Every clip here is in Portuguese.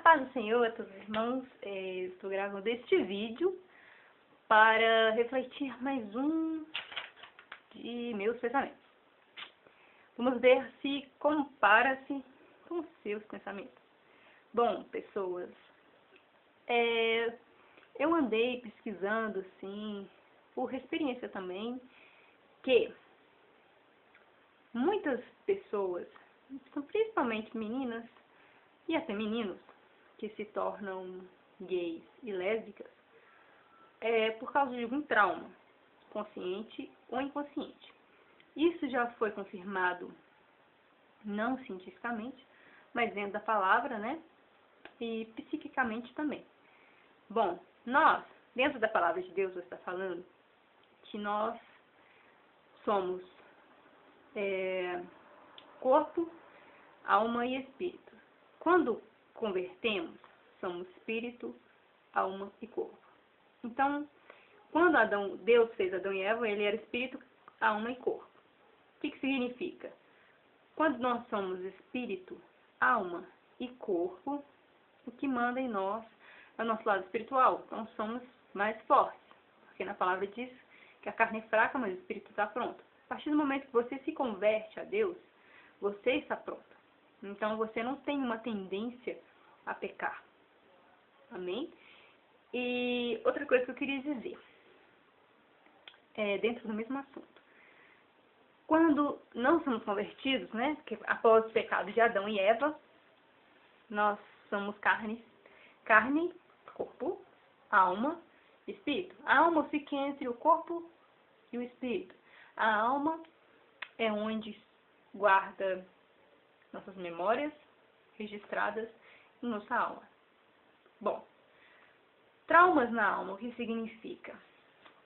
paz do Senhor a todos os irmãos. Estou gravando este vídeo para refletir mais um de meus pensamentos. Vamos ver se compara-se com os seus pensamentos. Bom, pessoas, eu andei pesquisando, assim, por experiência também, que muitas pessoas, principalmente meninas e até meninos, que se tornam gays e lésbicas, por causa de algum trauma, consciente ou inconsciente. Isso já foi confirmado, não cientificamente, mas dentro da palavra, né? E psiquicamente também. Bom, nós, dentro da palavra de Deus, está falando que nós somos corpo, alma e espírito. Quando convertemos, somos espírito, alma e corpo. Então, quando Deus fez Adão e Eva, ele era espírito, alma e corpo. O que significa? Quando nós somos espírito, alma e corpo, o que manda em nós é o nosso lado espiritual. Então, somos mais fortes. Porque na palavra diz que a carne é fraca, mas o espírito está pronto. A partir do momento que você se converte a Deus, você está pronto. Então, você não tem uma tendência a pecar. Amém? E outra coisa que eu queria dizer, dentro do mesmo assunto. Quando não somos convertidos, né, porque após o pecado de Adão e Eva, nós somos carne, corpo, alma, espírito. A alma fica entre o corpo e o espírito. A alma é onde guarda nossas memórias registradas em nossa alma. Bom, traumas na alma, o que significa?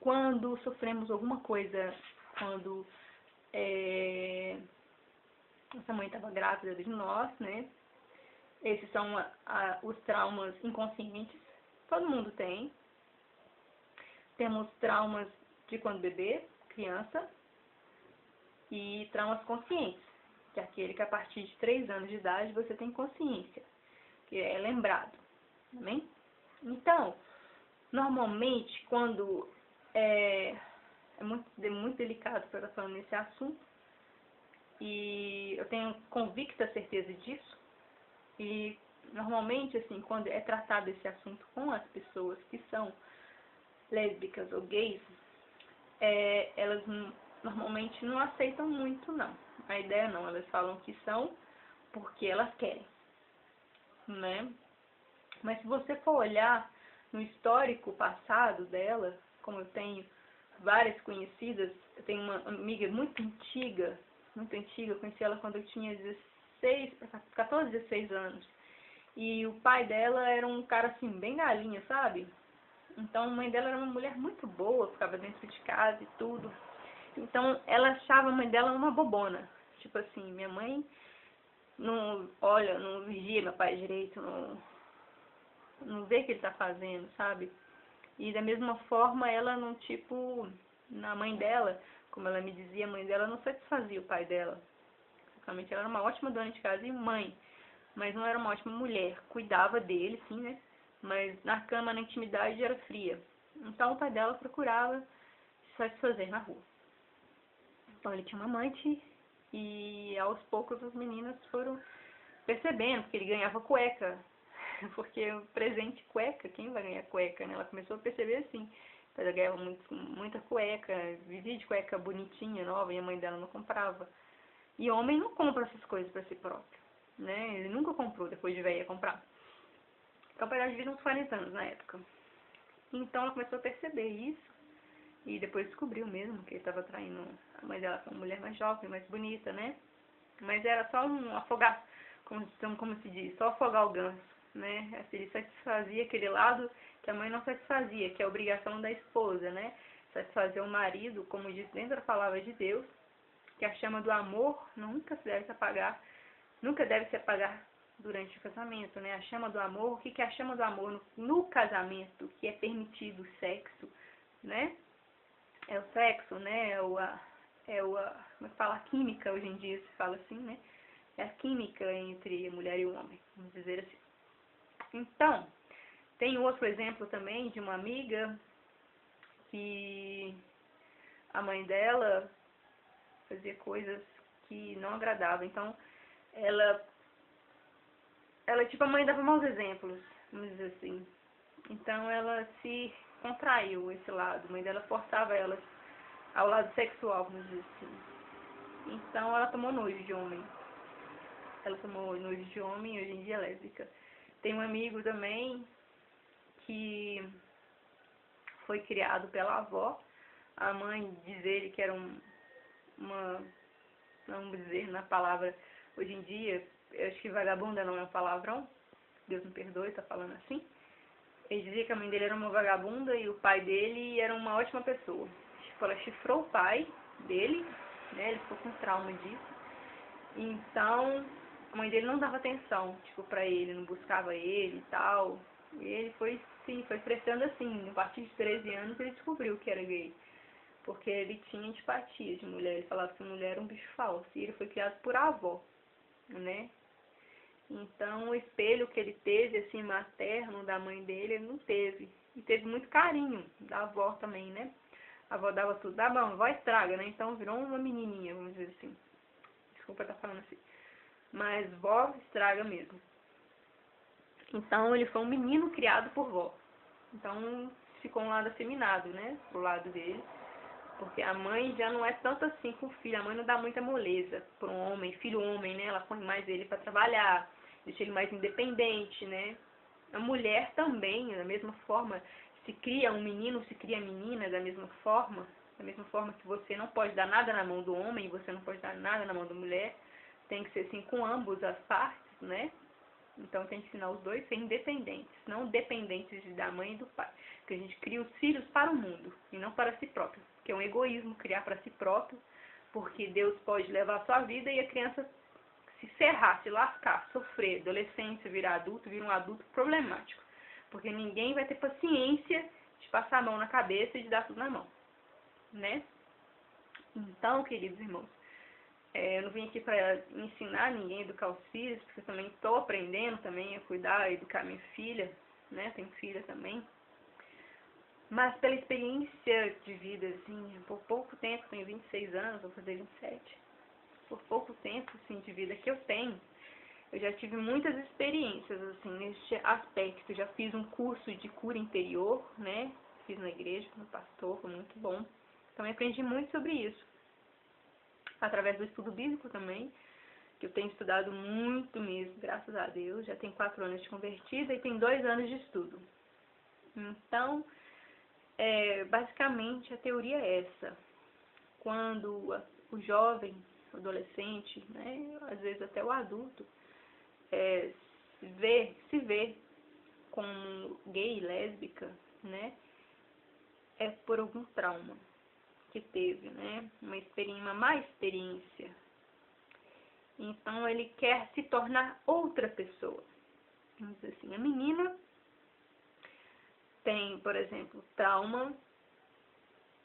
Quando sofremos alguma coisa, quando nossa mãe estava grávida de nós, né? Esses são os traumas inconscientes. Todo mundo tem. Temos traumas de quando bebê, criança, e traumas conscientes, que é aquele que a partir de 3 anos de idade você tem consciência, que é lembrado. Amém? Então, normalmente, quando é muito delicado para estar falando nesse assunto, e eu tenho convicta certeza disso, e normalmente, assim, quando é tratado esse assunto com as pessoas que são lésbicas ou gays, elas normalmente não aceitam muito, não. A ideia não, elas falam que são porque elas querem, né? Mas se você for olhar no histórico passado dela, como eu tenho várias conhecidas, eu tenho uma amiga muito antiga, eu conheci ela quando eu tinha 14, 16 anos. E o pai dela era um cara assim, bem galinha, sabe? Então a mãe dela era uma mulher muito boa, ficava dentro de casa e tudo. Então ela achava a mãe dela uma bobona. Tipo assim, minha mãe não vigia meu pai direito, não vê o que ele tá fazendo, sabe? E da mesma forma ela não, na mãe dela, como ela me dizia, a mãe dela não satisfazia o pai dela. Realmente ela era uma ótima dona de casa e mãe, mas não era uma ótima mulher. Cuidava dele, sim, né? Mas na cama, na intimidade, era fria. Então o pai dela procurava se satisfazer na rua. Então ele tinha uma amante e aos poucos as meninas foram percebendo, porque ele ganhava cueca. Porque o presente cueca, quem vai ganhar cueca, né? Ela começou a perceber assim. Ela ganhava muita cueca, vivia de cueca bonitinha, nova, e a mãe dela não comprava. E homem não compra essas coisas para si próprio, né? Ele nunca comprou, depois de velha ia comprar. Então, ela devia uns 40 anos na época. Então ela começou a perceber isso. E depois descobriu mesmo que ele estava traindo a mãe dela com uma mulher mais jovem, mais bonita, né? Mas era só um afogar, como se diz, só afogar o ganso, né? Ele satisfazia aquele lado que a mãe não satisfazia, que é a obrigação da esposa, né? Satisfazer o marido, como diz dentro da palavra de Deus, que a chama do amor nunca deve se apagar durante o casamento, né? A chama do amor, o que é a chama do amor no casamento, que é permitido o sexo, né? É o sexo, né? Como é que fala? A química, hoje em dia se fala assim, né? É a química entre a mulher e o homem, vamos dizer assim. Então, tem outro exemplo também de uma amiga que a mãe dela fazia coisas que não agradavam. Então, ela tipo, a mãe dava maus exemplos, vamos dizer assim. Então, ela se contraiu esse lado. A mãe dela forçava ela ao lado sexual, vamos dizer assim. Então, ela tomou nojo de homem. Ela tomou nojo de homem e hoje em dia é lésbica. Tem um amigo também que foi criado pela avó. A mãe diz ele que era vamos dizer na palavra, hoje em dia, eu acho que vagabunda não é um palavrão, Deus me perdoe, tá falando assim. Ele dizia que a mãe dele era uma vagabunda e o pai dele era uma ótima pessoa. Tipo, ela chifrou o pai dele, né, ele ficou com trauma disso. Então, a mãe dele não dava atenção, tipo, pra ele, não buscava ele e tal. E ele foi crescendo assim. A partir de 13 anos ele descobriu que era gay. Porque ele tinha antipatia de mulher. Ele falava que mulher era um bicho falso. E ele foi criado por avó, né? Então, o espelho que ele teve, assim, materno da mãe dele, ele não teve. E teve muito carinho da avó também, né? A avó dava tudo. Ah, bom, a avó estraga, né? Então, virou uma menininha, vamos dizer assim. Desculpa estar falando assim. Mas vó estraga mesmo. Então, ele foi um menino criado por vó. Então, ficou um lado afeminado, né? Pro lado dele. Porque a mãe já não é tanto assim com o filho. A mãe não dá muita moleza para um homem, filho homem, né? Ela põe mais ele para trabalhar, deixa ele mais independente, né? A mulher também, da mesma forma, se cria um menino, se cria menina da mesma forma que você não pode dar nada na mão do homem, você não pode dar nada na mão da mulher, tem que ser assim com ambos as partes, né? Então tem que ensinar os dois a ser independentes, não dependentes da mãe e do pai. Porque a gente cria os filhos para o mundo e não para si próprio. Porque é um egoísmo criar para si próprio, porque Deus pode levar a sua vida e a criança se ferrar, se lascar, sofrer, adolescência, virar adulto, vira um adulto problemático. Porque ninguém vai ter paciência de passar a mão na cabeça e de dar tudo na mão, né? Então, queridos irmãos, eu não vim aqui para ensinar ninguém a educar os filhos, porque eu também estou aprendendo também a cuidar, e educar minha filha, né? Tenho filha também. Mas pela experiência de vida, assim, por pouco tempo, tenho 26 anos, vou fazer 27. Por pouco tempo, assim, de vida que eu tenho, eu já tive muitas experiências, assim, neste aspecto. Já fiz um curso de cura interior, né? Fiz na igreja, com o pastor, foi muito bom. Então, eu aprendi muito sobre isso. Através do estudo bíblico também, que eu tenho estudado muito mesmo, graças a Deus. Já tenho 4 anos de convertida e tenho 2 anos de estudo. Então, basicamente, a teoria é essa. Quando o jovem, o adolescente, né, às vezes até o adulto, se vê como gay, lésbica, né, é por algum trauma que teve, né, uma má experiência. Então, ele quer se tornar outra pessoa. Vamos dizer assim, a menina tem, por exemplo, trauma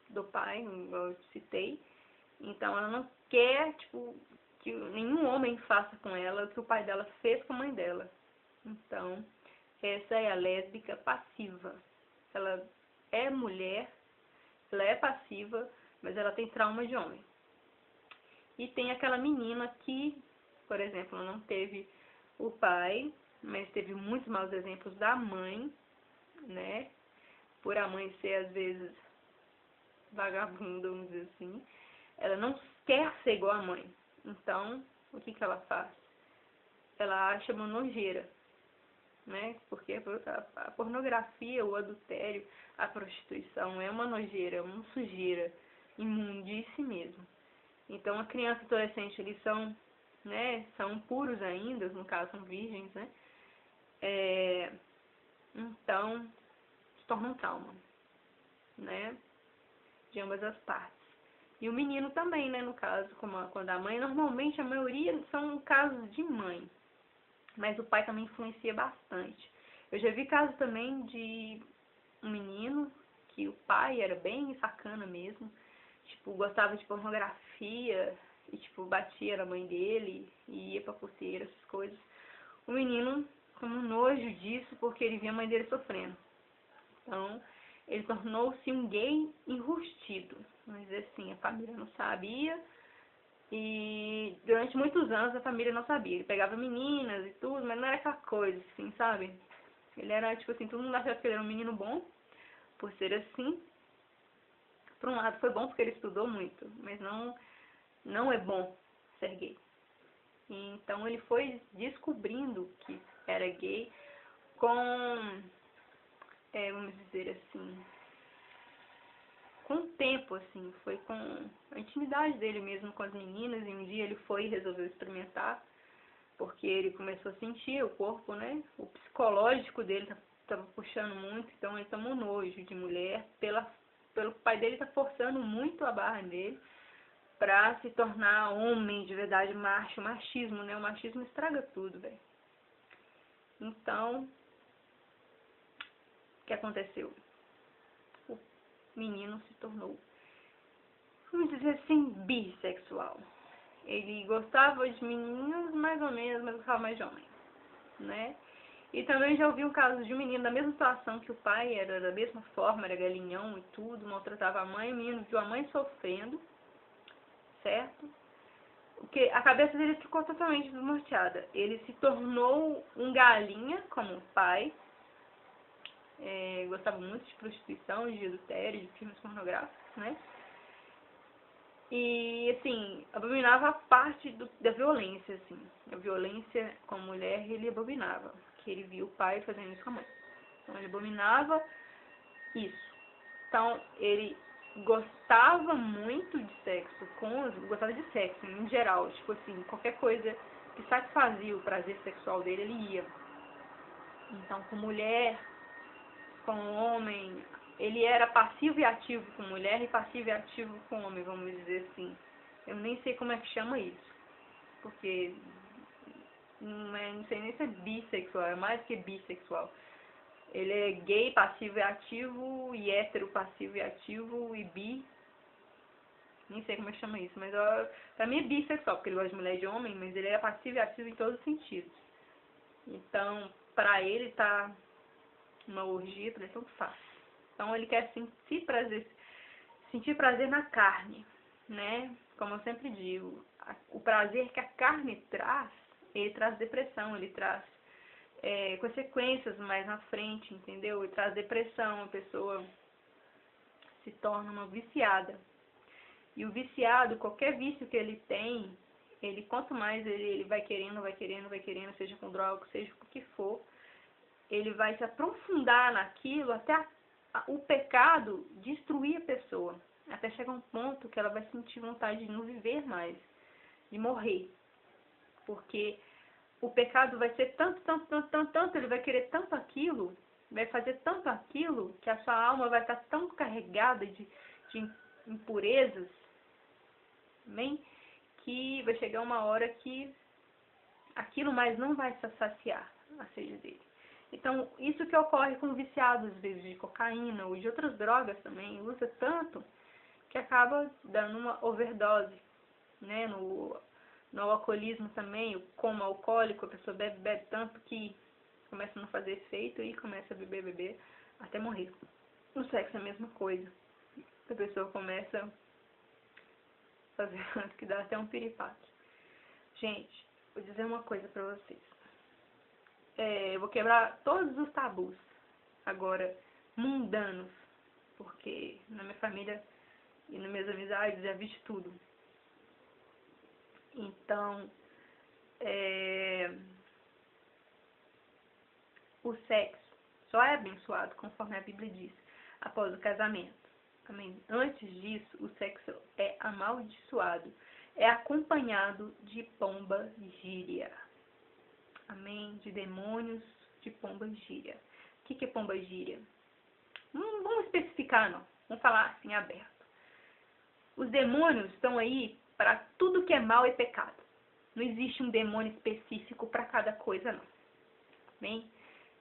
do pai, igual eu citei. Então, ela não quer, tipo, que nenhum homem faça com ela o que o pai dela fez com a mãe dela. Então, essa é a lésbica passiva. Ela é mulher, ela é passiva, mas ela tem trauma de homem. E tem aquela menina que, por exemplo, não teve o pai, mas teve muitos maus exemplos da mãe, né? Por a mãe ser, às vezes, vagabunda, vamos dizer assim. Ela não quer ser igual à mãe. Então, o que ela faz? Ela acha uma nojeira, né? Porque a pornografia, o adultério, a prostituição é uma nojeira, é uma sujeira, imundice mesmo. Então, a criança e adolescente, eles são, né, são puros ainda, no caso, são virgens, né? Então, se torna um trauma, né? De ambas as partes. E o menino também, né, no caso, quando a mãe, normalmente a maioria são casos de mãe, mas o pai também influencia bastante. Eu já vi casos também de um menino que o pai era bem sacana mesmo, tipo, gostava de pornografia e, tipo, batia na mãe dele e ia pra pulseira, essas coisas. O menino, como nojo disso porque ele via a mãe dele sofrendo. Então, ele tornou-se um gay enrustido. Vamos dizer assim, a família não sabia. E durante muitos anos a família não sabia. Ele pegava meninas e tudo, mas não era aquela coisa, assim, sabe? Ele era, tipo assim, todo mundo achava que ele era um menino bom, por ser assim. Por um lado foi bom porque ele estudou muito, mas não é bom ser gay. E então ele foi descobrindo que era gay com, vamos dizer assim, com o tempo, assim, foi com a intimidade dele mesmo com as meninas, e um dia ele foi e resolveu experimentar, porque ele começou a sentir o corpo, né, o psicológico dele estava puxando muito, então ele tomou nojo de mulher, pelo pai dele tá forçando muito a barra dele pra se tornar homem de verdade, macho, machismo, né, o machismo estraga tudo, velho. Então, o que aconteceu? O menino se tornou, vamos dizer assim, bissexual. Ele gostava de meninas mais ou menos, mas gostava mais de homens, né? E também já ouvi um caso de um menino da mesma situação que o pai, era da mesma forma, era galinhão e tudo, maltratava a mãe, o menino viu a mãe sofrendo, certo? Porque a cabeça dele ficou totalmente desnorteada. Ele se tornou um galinha, como o pai, gostava muito de prostituição, de adultério, de filmes pornográficos, né? E, assim, abominava a parte da violência, assim. A violência com a mulher, ele abominava. Que ele viu o pai fazendo isso com a mãe. Então, ele abominava isso. Então, ele gostava muito de sexo, gostava de sexo, em geral. Tipo assim, qualquer coisa que satisfazia o prazer sexual dele, ele ia. Então, com mulher, com homem, ele era passivo e ativo com mulher e passivo e ativo com homem, vamos dizer assim. Eu nem sei como é que chama isso, porque não sei nem se é bissexual, é mais que bissexual. Ele é gay, passivo e ativo, e hétero, passivo e ativo, e bi. Nem sei como é que chama isso, mas pra mim é bissexual, porque ele gosta de mulher e de homem, mas ele é passivo e ativo em todos os sentidos. Então, pra ele tá uma orgia, pra ele tanto faz. Então ele quer sentir prazer na carne, né? Como eu sempre digo, o prazer que a carne traz, ele traz depressão, ele traz consequências mais na frente, entendeu? Ele traz depressão, a pessoa se torna uma viciada. E o viciado, qualquer vício que ele tem, ele quanto mais ele vai querendo, seja com droga, seja com o que for, ele vai se aprofundar naquilo até o pecado destruir a pessoa. Até chegar um ponto que ela vai sentir vontade de não viver mais, de morrer. Porque o pecado vai ser tanto, ele vai querer tanto aquilo, vai fazer tanto aquilo, que a sua alma vai estar tão carregada de impurezas, amém? Que vai chegar uma hora que aquilo mais não vai saciar a sede dele. Então, isso que ocorre com viciados, às vezes, de cocaína ou de outras drogas também, usa tanto que acaba dando uma overdose, né? No alcoolismo também, como alcoólico, a pessoa bebe tanto que começa a não fazer efeito e começa a beber, até morrer. No sexo é a mesma coisa. A pessoa começa a fazer tanto que dá até um piripaque. Gente, vou dizer uma coisa pra vocês. Eu vou quebrar todos os tabus, agora, mundanos, porque na minha família e nas minhas amizades já vi de tudo. Então, o sexo só é abençoado, conforme a Bíblia diz, após o casamento. Amém? Antes disso, o sexo é amaldiçoado, é acompanhado de pomba gíria. Amém? De demônios de pomba gíria. O que é pomba gíria? Não vamos especificar, não. Vamos falar assim, aberto. Os demônios estão aí para tudo que é mal e pecado. Não existe um demônio específico para cada coisa, não. Amém?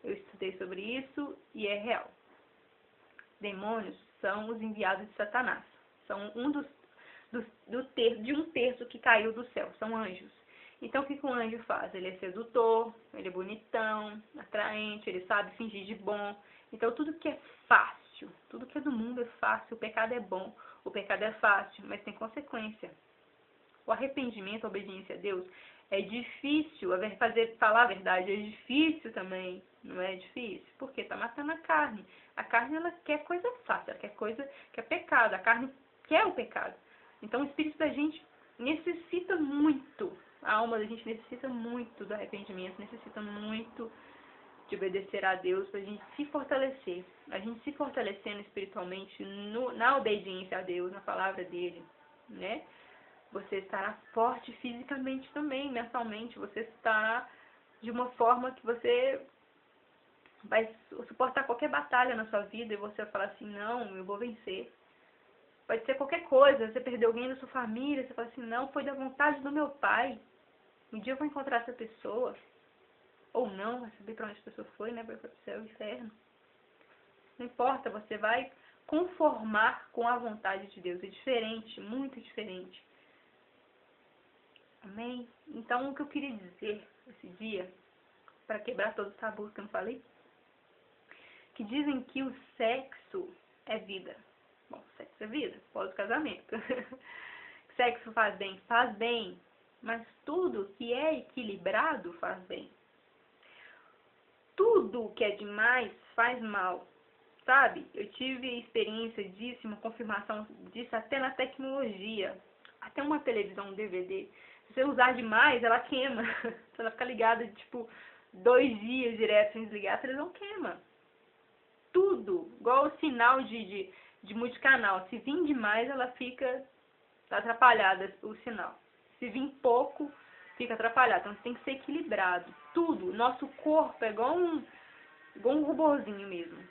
Eu estudei sobre isso e é real. Demônios são os enviados de Satanás. São de um terço que caiu do céu. São anjos. Então, o que um anjo faz? Ele é sedutor, ele é bonitão, atrai atraente, ele sabe fingir de bom. Então tudo que é fácil, tudo que é do mundo é fácil, o pecado é bom, o pecado é fácil, mas tem consequência. O arrependimento, a obediência a Deus é difícil, falar a verdade é difícil também, não é difícil? Porque tá matando a carne. A carne, ela quer coisa fácil, ela quer coisa que é pecado, a carne quer o pecado. Então o espírito da gente necessita muito, a alma da gente necessita muito do arrependimento, necessita muito de obedecer a Deus pra gente se fortalecer. A gente se fortalecendo espiritualmente na obediência a Deus, na palavra dele, né? Você estará forte fisicamente também, mentalmente. Você estará de uma forma que você vai suportar qualquer batalha na sua vida e você vai falar assim, não, eu vou vencer. Pode ser qualquer coisa, você perdeu alguém da sua família, você fala assim, não, foi da vontade do meu pai. Um dia eu vou encontrar essa pessoa. Ou não, vai saber pra onde a pessoa foi, né? Vai pro céu e inferno. Não importa, você vai conformar com a vontade de Deus. É diferente, muito diferente. Amém? Então, o que eu queria dizer esse dia, para quebrar todos os tabus que eu não falei, que dizem que o sexo é vida. Bom, sexo é vida, pós-casamento. Sexo faz bem, mas tudo que é equilibrado faz bem. Tudo que é demais faz mal, sabe? Eu tive experiência disso, uma confirmação disso até na tecnologia. Até uma televisão, um DVD. Se você usar demais, ela queima. Se ela ficar ligada, tipo, 2 dias direto sem desligar, a televisão queima. Tudo, igual o sinal de multicanal. Se vir demais, ela fica atrapalhada, o sinal. Se vir pouco, fica atrapalhado. Então tem que ser equilibrado. Tudo, nosso corpo é igual um robozinho mesmo.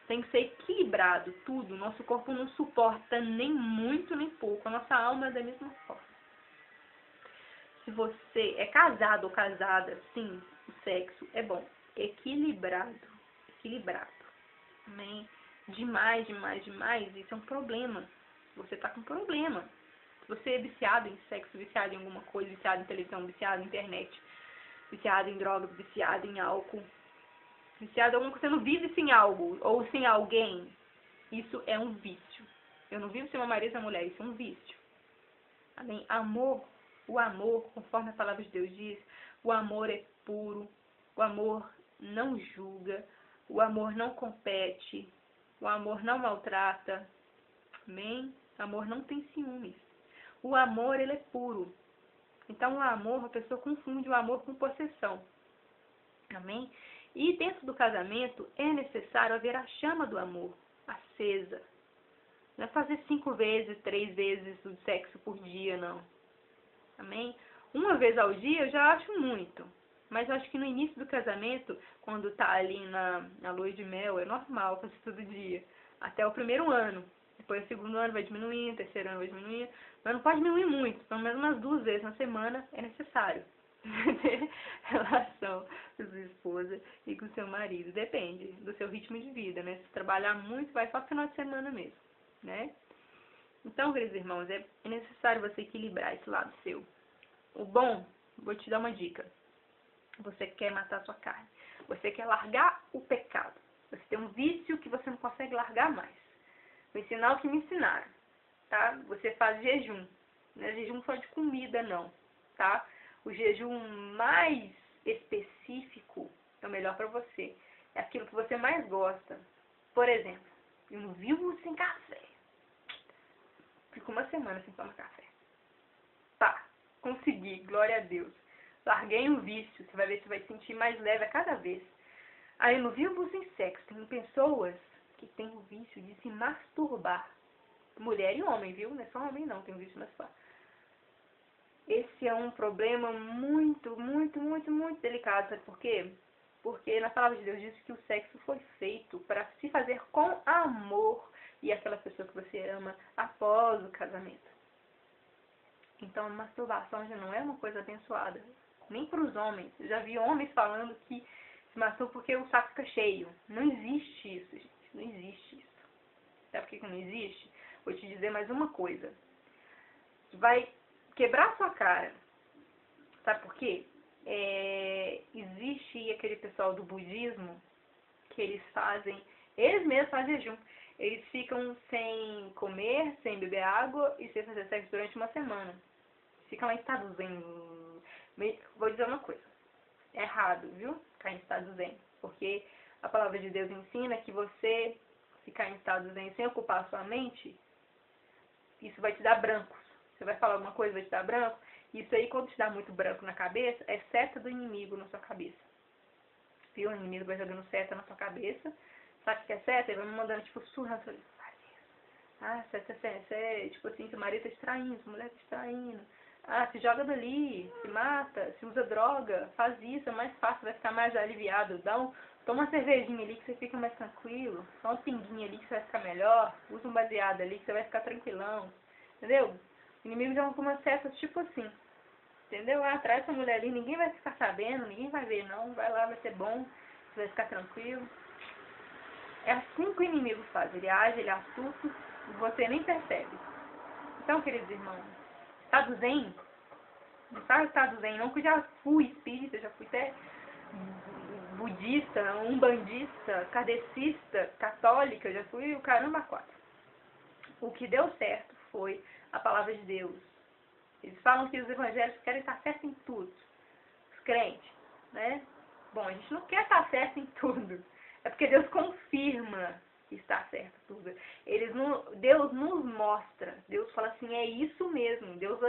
Tem que ser equilibrado, tudo. Nosso corpo não suporta nem muito nem pouco. A nossa alma é da mesma forma. Se você é casado ou casada, sim, o sexo é bom. Equilibrado. Equilibrado. Amém? Demais, isso é um problema. Você tá com problema. Se você é viciado em sexo, viciado em alguma coisa, viciado em televisão, viciado em internet, viciado em drogas, viciado em álcool, viciado em alguma coisa, você não vive sem algo ou sem alguém, isso é um vício. Eu não vivo sem uma marido e uma mulher, isso é um vício. Amém? Amor, o amor, conforme a palavra de Deus diz, o amor é puro, o amor não julga, o amor não compete, o amor não maltrata. Amém? O amor não tem ciúmes. O amor, ele é puro. Então, o amor, a pessoa confunde o amor com possessão. Amém? E dentro do casamento, é necessário haver a chama do amor acesa. Não é fazer 5 vezes, 3 vezes o sexo por dia, não. Amém? Uma vez ao dia eu já acho muito. Mas eu acho que no início do casamento, quando tá ali na lua de mel, é normal fazer todo dia. Até o primeiro ano. Depois o segundo ano vai diminuindo, o terceiro ano vai diminuindo. Mas não pode diminuir muito. Pelo menos umas 2 vezes na semana é necessário ter relação com sua esposa e com seu marido. Depende do seu ritmo de vida, né? Se trabalhar muito, vai só final de semana mesmo, né? Então, queridos irmãos, é necessário você equilibrar esse lado seu. O bom, vou te dar uma dica. Você quer matar sua carne. Você quer largar o pecado. Você tem um vício que você não consegue largar mais. Vou ensinar o que me ensinaram, tá? Você faz jejum. Não é jejum só de comida, não, tá? O jejum mais específico é o melhor pra você. É aquilo que você mais gosta. Por exemplo, eu não vivo sem café. Fico uma semana sem tomar café. Tá, consegui, glória a Deus. Larguei um vício, você vai ver que você vai se sentir mais leve a cada vez. Aí eu não vivo sem sexo. Tem pessoas que têm o vício de se masturbar. Mulher e homem, viu? Não é só homem não, tem o vício de masturbar. Esse é um problema muito delicado, sabe por quê? Porque na palavra de Deus diz que o sexo foi feito para se fazer com amor e aquela pessoa que você ama após o casamento. Então a masturbação já não é uma coisa abençoada, nem para os homens. Eu já vi homens falando que se masturbam porque o saco fica cheio. Não existe isso, gente. Não existe isso. Sabe por que não existe? Vou te dizer mais uma coisa. Vai quebrar sua cara. Sabe por quê? Existe aquele pessoal do budismo, que eles mesmos fazem jejum. Eles ficam sem comer, sem beber água e sem fazer sexo durante uma semana. Ficam lá em estado zen. Vou dizer uma coisa. É errado, viu? Ficar em estado zen. Porque a palavra de Deus ensina que você ficar em estado zen sem ocupar a sua mente, isso vai te dar brancos. Você vai falar alguma coisa, vai te dar branco. Isso aí, quando te dá muito branco na cabeça, é seta do inimigo na sua cabeça. Viu? O inimigo vai jogando seta na sua cabeça. Sabe o que é seta? Ele vai me mandando, tipo, surra. Faz isso. Ah, seta é, tipo assim, seu marido tá te traindo, sua mulher tá te traindo. Ah, se joga dali, se mata, se usa droga, faz isso, é mais fácil, vai ficar mais aliviado. Toma uma cervejinha ali que você fica mais tranquilo. Toma uma pinguinha ali que você vai ficar melhor. Usa um baseado ali que você vai ficar tranquilão. Entendeu? O inimigo joga com umas setas tipo assim. Entendeu? Ah, traz essa mulher ali, ninguém vai ficar sabendo, ninguém vai ver não. Vai lá, vai ser bom, você vai ficar tranquilo. É assim que o inimigo faz. Ele age, ele é astuto e você nem percebe. Então, queridos irmãos, estado zen, não está estado zen não, que eu já fui espírita, já fui até budista, umbandista, kardecista, católica, já fui o caramba quatro. O que deu certo foi a palavra de Deus. Eles falam que os evangélicos querem estar certo em tudo. Os crentes, né? Bom, a gente não quer estar certo em tudo. É porque Deus confirma que está certo tudo. Deus nos mostra. Deus fala assim, é isso mesmo. Deus,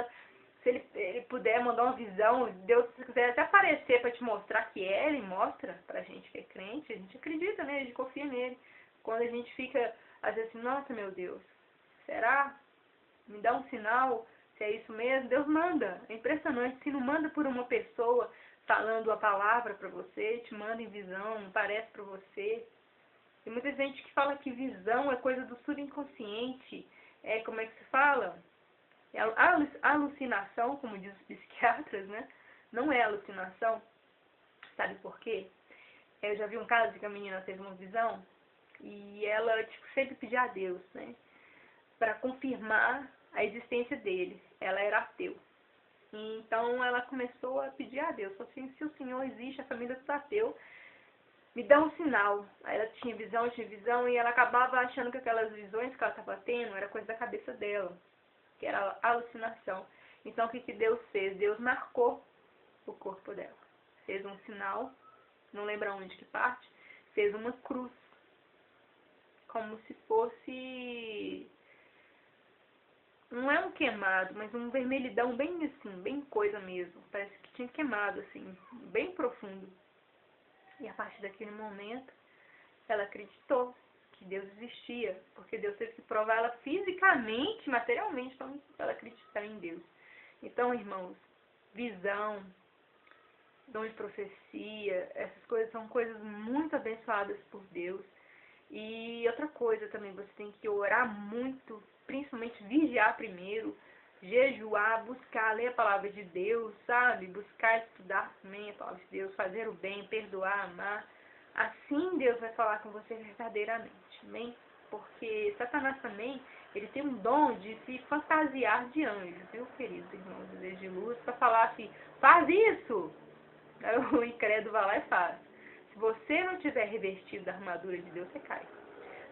se ele puder mandar uma visão, Deus, se quiser até aparecer para te mostrar que é, Ele mostra pra gente que é crente. A gente acredita nele, a gente confia nele. Quando a gente fica, às vezes assim, nossa, meu Deus, será? Me dá um sinal se é isso mesmo. Deus manda. É impressionante. Se não manda por uma pessoa falando a palavra para você, te manda em visão, parece para você. Tem muita gente que fala que visão é coisa do subconsciente. É, como é que se fala? É alucinação, como diz os psiquiatras, né? Não é alucinação. Sabe por quê? Eu já vi um caso de que a menina teve uma visão e ela tipo, sempre pedia a Deus, né? Para confirmar a existência dele. Ela era ateu. Então ela começou a pedir a Deus, falou assim, se o Senhor existe, a família do ateu, me dá um sinal. Aí ela tinha visão, e ela acabava achando que aquelas visões que ela estava tendo era coisa da cabeça dela, que era alucinação. Então o que Deus fez? Deus marcou o corpo dela. Fez um sinal, não lembro onde que parte, fez uma cruz, como se fosse... Não é um queimado, mas um vermelhidão bem assim, bem coisa mesmo. Parece que tinha queimado, assim, bem profundo. E a partir daquele momento, ela acreditou que Deus existia, porque Deus teve que provar ela fisicamente, materialmente, para ela acreditar em Deus. Então, irmãos, visão, dom de profecia, essas coisas são coisas muito abençoadas por Deus. E outra coisa também, você tem que orar muito, principalmente vigiar primeiro, jejuar, buscar, ler a palavra de Deus, sabe? Buscar estudar também a palavra de Deus, fazer o bem, perdoar, amar. Assim Deus vai falar com você verdadeiramente, amém? Porque Satanás também, ele tem um dom de se fantasiar de anjo, viu, queridos irmãos de luz, para falar assim, faz isso! Aí o incrédulo vai lá e faz. Se você não tiver revestido da armadura de Deus, você cai.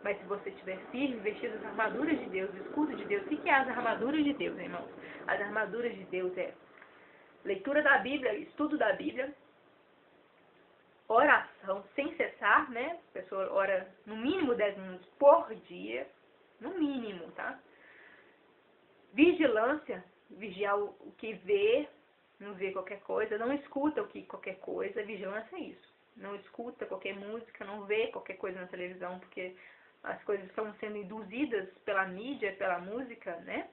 Mas se você estiver firme, vestido das armaduras de Deus, do escudo de Deus, o que é as armaduras de Deus, irmãos? As armaduras de Deus é leitura da Bíblia, estudo da Bíblia, oração sem cessar, né? A pessoa ora no mínimo 10 minutos por dia, no mínimo, tá? Vigilância, vigiar o que vê, não vê qualquer coisa, não escuta o que qualquer coisa, vigilância é isso. Não escuta qualquer música, não vê qualquer coisa na televisão, porque as coisas estão sendo induzidas pela mídia, pela música, né?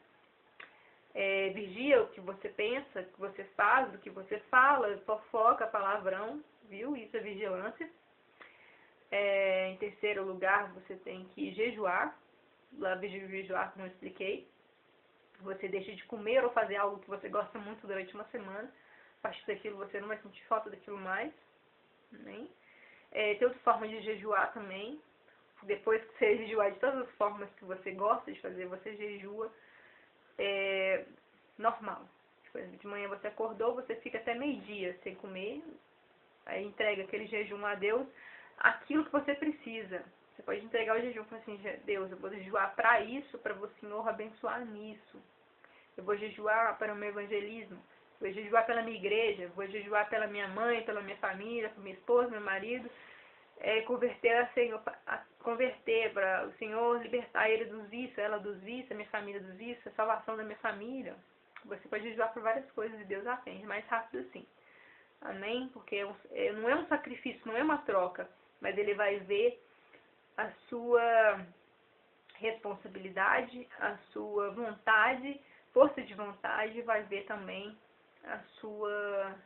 Vigia o que você pensa, o que você faz, o que você fala, fofoca, palavrão, viu? Isso é vigilância. Em terceiro lugar, você tem que jejuar. Lá, jejuar, como eu expliquei. Você deixa de comer ou fazer algo que você gosta muito durante uma semana. A partir daquilo, você não vai sentir falta daquilo mais. Né? Tem outra forma de jejuar também. Depois que você jejuar de todas as formas que você gosta de fazer, você jejua normal. De manhã você acordou, você fica até meio-dia sem comer, Aí entrega aquele jejum a Deus, aquilo que você precisa. Você pode entregar o jejum e falar assim, Deus, eu vou jejuar para isso, para o Senhor abençoar nisso. Eu vou jejuar para o meu evangelismo. Eu vou jejuar pela minha igreja. Eu vou jejuar pela minha mãe, pela minha família, pela minha esposa, meu marido. Converter para o Senhor libertar ele dos vícios, ela dos vícios, a minha família dos vícios, a salvação da minha família. Você pode jejuar por várias coisas e Deus atende mais rápido assim. Amém? Porque não é um sacrifício, não é uma troca, mas Ele vai ver a sua responsabilidade, a sua vontade, força de vontade, vai ver também a sua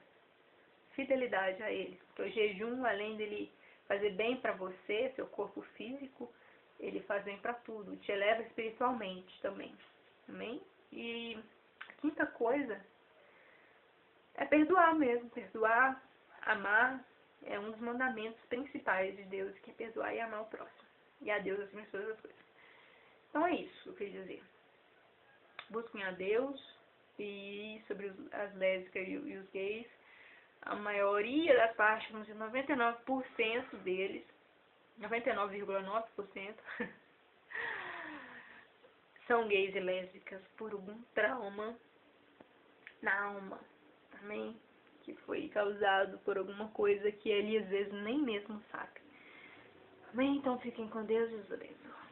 fidelidade a Ele. Porque o jejum, além dele fazer bem para você, seu corpo físico, ele faz bem para tudo, te eleva espiritualmente também. Amém? E a quinta coisa é perdoar mesmo, perdoar, amar, é um dos mandamentos principais de Deus, que é perdoar e amar o próximo. E a Deus acima de todas as coisas. Então é isso que eu queria dizer. Busquem a Deus, e sobre as lésbicas e os gays, a maioria das partes, vamos dizer, 99% deles, 99,9% são gays e lésbicas por algum trauma na alma. Amém? Que foi causado por alguma coisa que ele às vezes nem mesmo sabe. Amém? Então fiquem com Deus e os abençoe.